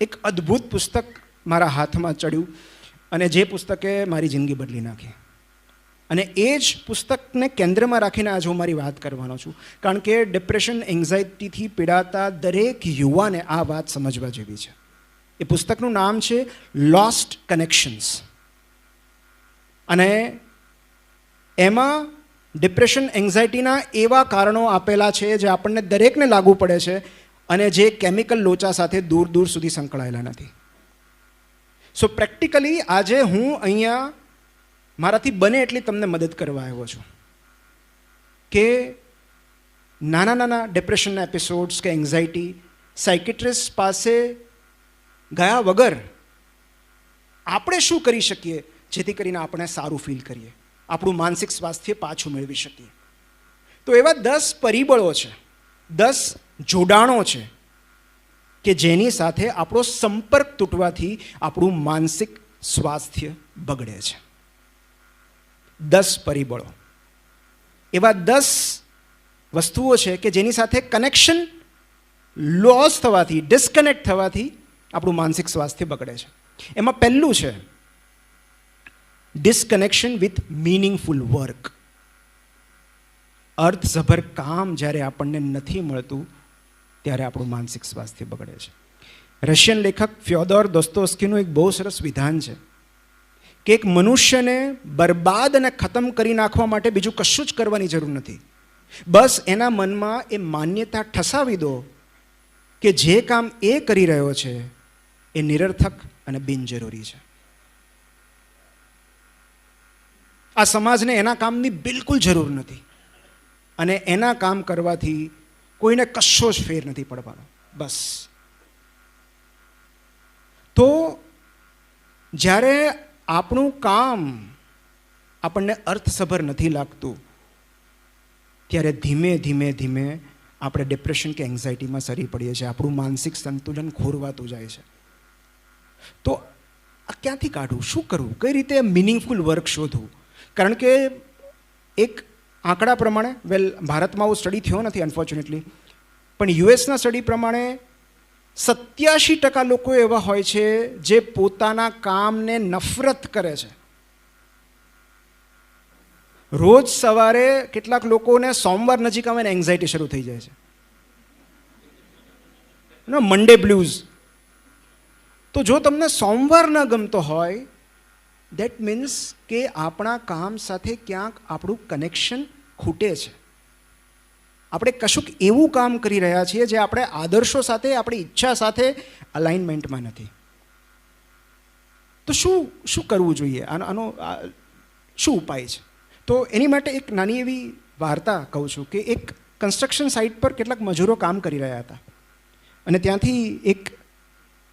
એક અદ્ભુત પુસ્તક મારા હાથમાં ચડ્યું અને જે પુસ્તકે મારી જિંદગી બદલી નાખી. અને એ જ પુસ્તકને કેન્દ્રમાં રાખીને આજે હું મારી વાત કરવાનો છું. કારણ કે ડિપ્રેશન, એન્ઝાયટીથી પીડાતા દરેક યુવાને આ વાત સમજવા જેવી છે. એ પુસ્તકનું નામ છે લોસ્ટ કનેક્શન્સ. અને એમાં ડિપ્રેશન, એન્ઝાયટીના એવા કારણો આપેલા છે જે આપણને દરેકને લાગુ પડે છે અને જે કેમિકલ લોચા સાથે દૂર દૂર સુધી સંકળાયેલા નથી. સો પ્રેક્ટિકલી આજે હું અહીંયા મારાથી બને એટલી તમને મદદ કરવા આવ્યો છું કે નાના નાના ડિપ્રેશનના એપિસોડ્સ કે એન્ઝાયટી સાયકિટ્રિસ્ટ પાસે ગયા વગર આપણે શું કરી શકીએ જેથી કરીને આપણે સારું ફીલ કરીએ, આપણું માનસિક સ્વાસ્થ્ય પાછું મેળવી શકીએ. તો એવા 10 પરિબળો છે, 10 જોડાણો છે કે જેની સાથે આપણો સંપર્ક તૂટવાથી આપણું માનસિક સ્વાસ્થ્ય બગડે છે. 10 પરિબળો, એવા 10 વસ્તુઓ છે કે જેની સાથે કનેક્શન લોસ થવાથી, ડિસ્કનેક્ટ થવાથી આપણું માનસિક સ્વાસ્થ્ય બગડે છે. એમાં પહેલું છે ડિસ્કનેક્શન વિથ મીનિંગફુલ વર્ક. અર્થસભર કામ જ્યારે આપણને નથી મળતું ત્યારે આપણું માનસિક સ્વાસ્થ્ય બગડે છે. રશિયન લેખક ફ્યોદોર દોસ્તોવ્સ્કીનું એક બહુ સરસ વિધાન છે કે એક મનુષ્યને બરબાદ અને ખતમ કરી નાખવા માટે બીજું કશું જ કરવાની જરૂર નથી. બસ એના મનમાં એ માન્યતા ઠસાવી દો કે જે કામ એ કરી રહ્યો છે એ નિરર્થક અને બિનજરૂરી છે. આ સમાજને એના કામની બિલકુલ જરૂર નથી અને એના કામ કરવાથી કોઈને કશો જ ફેર નથી પડવાનો. બસ. તો જ્યારે આપણું કામ આપણને અર્થસભર નથી લાગતું ત્યારે ધીમે ધીમે ધીમે આપણે ડિપ્રેશન કે એન્ઝાયટીમાં સરી પડીએ છીએ. આપણું માનસિક સંતુલન ખોરવાતું જાય છે. તો આ ક્યાંથી કાઢવું, શું કરવું, કઈ રીતે મિનિંગફુલ વર્ક શોધવું? કારણ કે એક આંકડા પ્રમાણે, ભારતમાં આવો સ્ટડી થયો નથી અનફોર્ચ્યુનેટલી, પણ યુએસના સ્ટડી પ્રમાણે 87% લોકો એવા હોય છે જે પોતાના કામને નફરત કરે છે. રોજ સવારે કેટલાક લોકોને સોમવાર નજીક આવે ને એન્ઝાયટી શરૂ થઈ જાય છે, મંડે બ્લૂઝ. તો જો તમને સોમવાર ન ગમતો હોય, દેટ મીન્સ કે આપણા કામ સાથે ક્યાંક આપણું કનેક્શન ખૂટે છે. આપણે કશુંક એવું કામ કરી રહ્યા છીએ જે આપણે આદર્શો સાથે, આપણી ઈચ્છા સાથે અલાઇનમેન્ટમાં નથી. તો શું કરવું જોઈએ? આનો શું ઉપાય છે? તો એની માટે એક નાની એવી વાર્તા કહું છું કે એક કન્સ્ટ્રક્શન સાઇટ પર કેટલાક મજૂરો કામ કરી રહ્યા હતા અને ત્યાંથી એક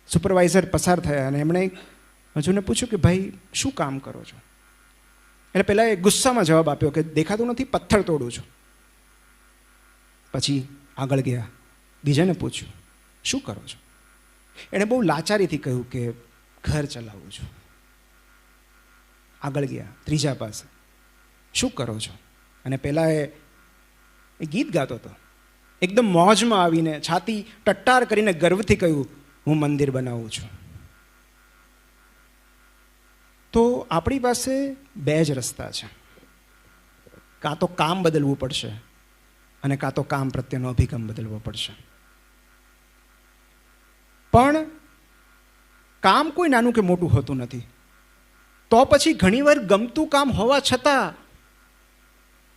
સુપરવાઇઝર પસાર થયા અને એમણે મજૂરને પૂછ્યું કે ભાઈ શું કામ કરો છો? એટલે પહેલાં એ ગુસ્સામાં જવાબ આપ્યો કે દેખાતું નથી, પથ્થર તોડું છું. પછી આગળ ગયા, બીજાને પૂછ્યું શું કરો છો? એણે બહુ લાચારીથી કહ્યું કે ઘર ચલાવું છું. આગળ ગયા, ત્રીજા પાસે શું કરો છો? અને પહેલાં એ ગીત ગાતો હતો, એકદમ મોજમાં આવીને છાતી ટટ્ટાર કરીને ગર્વથી કહ્યું હું મંદિર બનાવું છું. તો આપણી પાસે 2 જ રસ્તા છે. કાં તો કામ બદલવું પડશે અને કાં તો કામ પ્રત્યેનો અભિગમ બદલવો પડશે. પણ કામ કોઈ નાનું કે મોટું હોતું નથી. તો પછી ઘણીવાર ગમતું કામ હોવા છતાં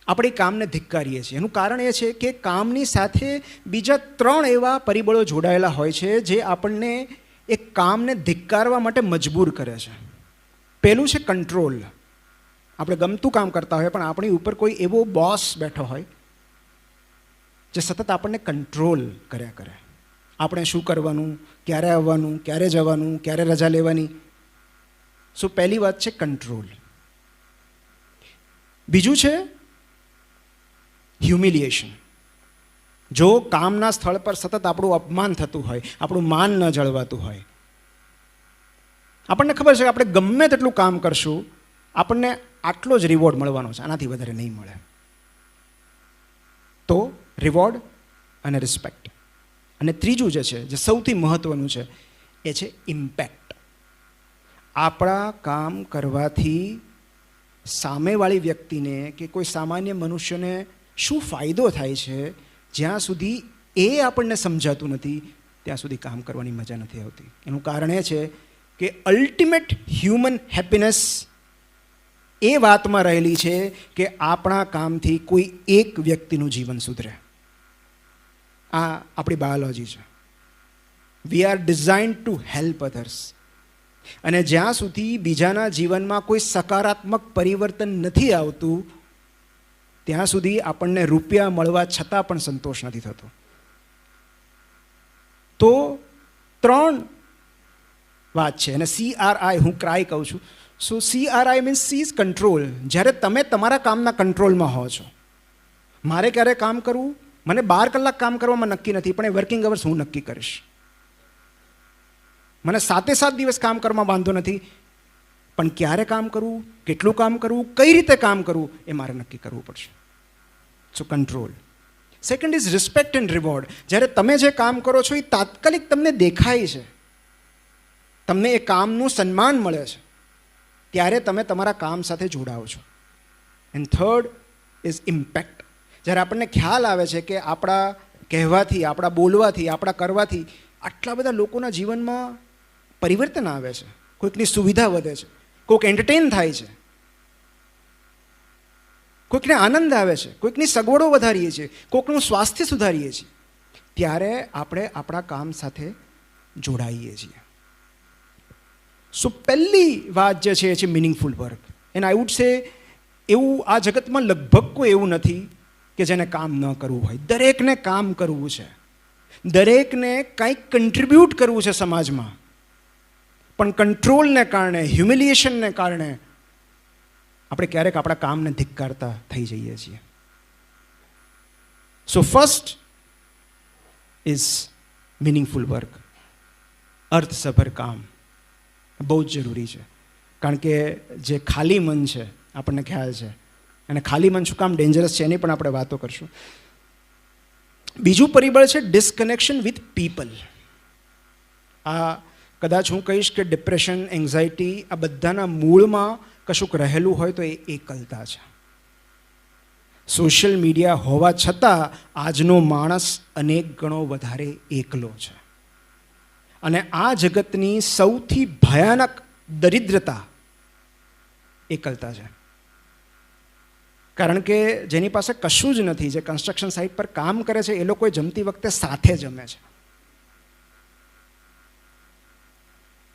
આપણે કામને ધિક્કારીએ છીએ. એનું કારણ એ છે કે કામની સાથે બીજા 3 એવા પરિબળો જોડાયેલા હોય છે જે આપણને એ કામને ધિક્કારવા માટે મજબૂર કરે છે. પહેલું છે કંટ્રોલ. આપણે ગમતું કામ કરતા હોય પણ આપણી ઉપર કોઈ એવો બોસ બેઠો હોય જે સતત આપણને કંટ્રોલ કર્યા કરે. આપણે શું કરવાનું, ક્યારે આવવાનું, ક્યારે જવાનું, ક્યારે રજા લેવાની. સો પહેલી વાત છે કંટ્રોલ. બીજું છે હ્યુમિલિએશન. જો કામના સ્થળ પર સતત આપણું અપમાન થતું હોય, આપણું માન ન જળવાતું હોય, આપણને ખબર છે કે આપણે ગમે તેટલું કામ કરશું આપણને આટલો જ રિવોર્ડ મળવાનો છે, આનાથી વધારે નહીં મળે. તો રિવોર્ડ અને રિસ્પેક્ટ. અને ત્રીજું જે છે, જે સૌથી મહત્ત્વનું છે, એ છે ઇમ્પેક્ટ. આપણા કામ કરવાથી સામેવાળી વ્યક્તિને કે કોઈ સામાન્ય મનુષ્યને શું ફાયદો થાય છે, જ્યાં સુધી એ આપણને સમજાતું નથી ત્યાં સુધી કામ કરવાની મજા નથી આવતી. એનું કારણ એ છે કે અલ્ટિમેટ હ્યુમન હેપીનેસ એ વાતમાં રહેલી છે કે આપણા કામથી કોઈ એક વ્યક્તિનું જીવન સુધરે. આ આપણી બાયોલોજી છે. We are designed to help others. અને જ્યાં સુધી બીજાના જીવનમાં કોઈ સકારાત્મક પરિવર્તન નથી આવતું ત્યાં સુધી આપણને રૂપિયા મળવા છતાં પણ સંતોષ નથી થતો. તો 3 વાત છે. અને CRI હું ક્રાય કહું છું. સો CRI મીન્સ સીઝ કંટ્રોલ. જ્યારે તમે તમારા કામના કંટ્રોલમાં હો છો. મારે ક્યારે કામ કરવું, મને 12 કલાક કામ કરવામાં નક્કી નથી, પણ એ વર્કિંગ અવર્સ હું નક્કી કરીશ. મને 7 દિવસ કામ કરવામાં વાંધો નથી, પણ ક્યારે કામ કરવું, કેટલું કામ કરવું, કઈ રીતે કામ કરવું એ મારે નક્કી કરવું પડશે. So control. Second is respect and reward. જ્યારે તમે જે કામ કરો છો એ તાત્કાલિક તમને દેખાય છે, તમને એ કામનું સન્માન મળે છે, ત્યારે તમે તમારા કામ સાથે જોડાઓ છો. And third is impact. જ્યારે આપણને ખ્યાલ આવે છે કે આપણા કહેવાથી, આપણા બોલવાથી, આપણા કરવાથી આટલા બધા લોકોના જીવનમાં પરિવર્તન આવે છે, કોઈકની સુવિધા વધે છે, કોઈક એન્ટરટેન થાય છે, કોઈકને આનંદ આવે છે, કોઈકની સગવડો વધારીએ છીએ, કોઈકનું સ્વાસ્થ્ય સુધારીએ છીએ, ત્યારે આપણે આપણા કામ સાથે જોડાઈએ છીએ. સો પહેલી વાત જે છે એ છે meaningful work. And I would say એવું આ જગતમાં લગભગ કોઈ એવું નથી કે જેને કામ ન કરવું હોય. દરેકને કામ કરવું છે, દરેકને કંઈક કન્ટ્રીબ્યુટ કરવું છે સમાજમાં. પણ કંટ્રોલને કારણે, હ્યુમિલિએશનને કારણે આપણે ક્યારેક આપણા કામને ધિક્કારતા થઈ જઈએ છીએ. So first is meaningful work. અર્થસભર કામ બહુ જ જરૂરી છે. કારણ કે જે ખાલી મન છે, આપણને ખ્યાલ છે, અને ખાલી મન શું કામ ડેન્જરસ છે એની પણ આપણે વાતો કરશું. બીજું પરિબળ છે ડિસ્કનેક્શન વિથ પીપલ. આ કદાચ હું કહીશ કે ડિપ્રેશન, એન્ઝાયટી, આ બધાના મૂળમાં કશુંક રહેલું હોય તો એ એકલતા છે. સોશિયલ મીડિયા હોવા છતાં આજનો માણસ અનેક ગણો વધારે એકલો છે. અને આ જગતની સૌથી ભયાનક દરિદ્રતા એકલતા છે. કારણ કે જેની પાસે કશું જ નથી, જે કન્સ્ટ્રક્શન સાઇટ પર કામ કરે છે, એ લોકો જમતી વખતે સાથે જમે છે,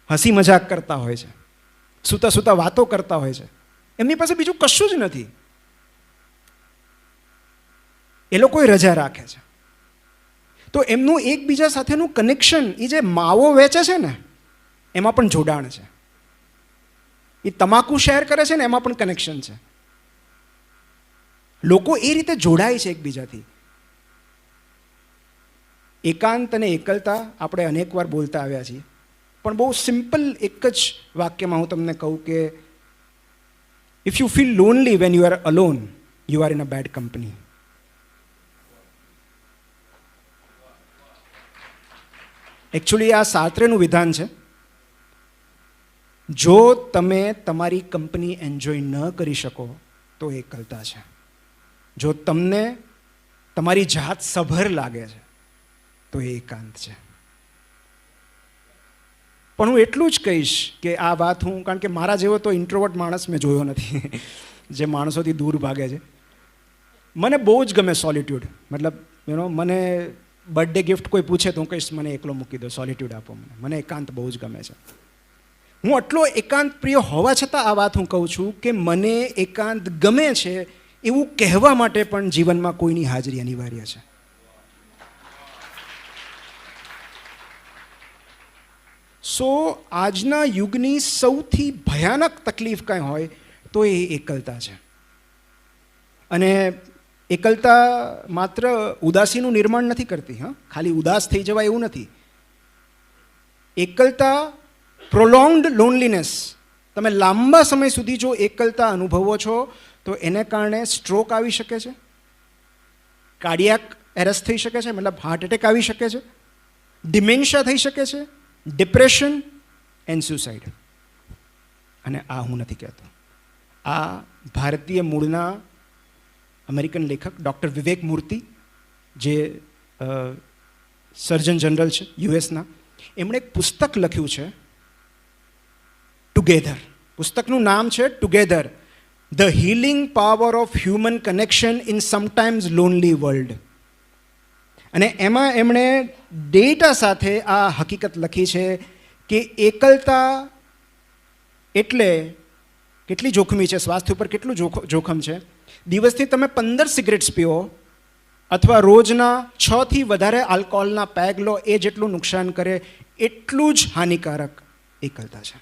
હસી મજાક કરતા હોય છે, સૂતા સૂતા વાતો કરતા હોય છે. એમની પાસે બીજું કશું જ નથી. એ લોકો રજા રાખે છે. તો એમનું એકબીજા સાથેનું કનેક્શન, એ જે માવો વેચે છે ને એમાં પણ જોડાણ છે. એ તમાકુ શેર કરે છે ને એમાં પણ કનેક્શન છે. લોકો એ રીતે જોડાય છે એકબીજાથી. એકાંત અને એકલતા આપણે અનેક વાર બોલતા આવ્યા છીએ, પણ બહુ સિમ્પલ એક જ વાક્યમાં હું તમને કહું કે if you feel lonely when you are alone, you are in a bad company. Actually આ સાર્ત્રેનું વિધાન છે. જો તમે તમારી કંપની એન્જોય ન કરી શકો તો એકલતા છે. જો તમને તમારી જાત સભર લાગે છે તો એ એકાંત છે. પણ હું એટલું જ કહીશ કે આ વાત હું, કારણ કે મારા જેવો તો ઇન્ટ્રોવર્ટ માણસ મેં જોયો નથી જે માણસોથી દૂર ભાગે છે. મને બહુ જ ગમે સોલિટ્યુડ. મતલબ મને બર્થડે ગિફ્ટ કોઈ પૂછે તો હું કહીશ મને એકલો મૂકી દો, સોલિટ્યુડ આપો મને. મને એકાંત બહુ જ ગમે છે. હું આટલો એકાંત પ્રિય હોવા છતાં આ વાત હું કહું છું કે મને એકાંત ગમે છે એવું કહેવા માટે પણ જીવનમાં કોઈની હાજરી અનિવાર્ય છે. સો આજના યુગની સૌથી ભયાનક તકલીફ કાંઈ હોય તો એ એકલતા છે. અને એકલતા માત્ર ઉદાસીનું નિર્માણ નથી કરતી. ખાલી ઉદાસ થઈ જવાય એવું નથી. એકલતા, પ્રોલોંગ્ડ લોનલીનેસ, તમે લાંબા સમય સુધી જો એકલતા અનુભવો છો તો એને કારણે સ્ટ્રોક આવી શકે છે, કાર્ડિયાક એરેસ્ટ થઈ શકે છે, મતલબ હાર્ટ એટેક આવી શકે છે, ડિમેન્શિયા થઈ શકે છે, ડિપ્રેશન એન્ડ સુસાઇડ. અને આ હું નથી કહેતો, આ ભારતીય મૂળના અમેરિકન લેખક ડૉક્ટર વિવેક મૂર્તિ, જે સર્જન જનરલ છે યુએસના, એમણે એક પુસ્તક લખ્યું છે ટુગેધર. પુસ્તકનું નામ છે together, the healing power of human connection in sometimes lonely world. અને એમાં એમણે ડેટા સાથે આ હકીકત લખી છે કે એકલતા એટલે કેટલી જોખમી છે, સ્વાસ્થ્ય ઉપર કેટલું જોખમ છે. દિવસથી તમે 15 સિગરેટ્સ પીઓ અથવા રોજના 6 થી વધારે આલ્કોહોલના પેગ લો, એ જેટલું નુકસાન કરે એટલું જ હાનિકારક એકલતા છે.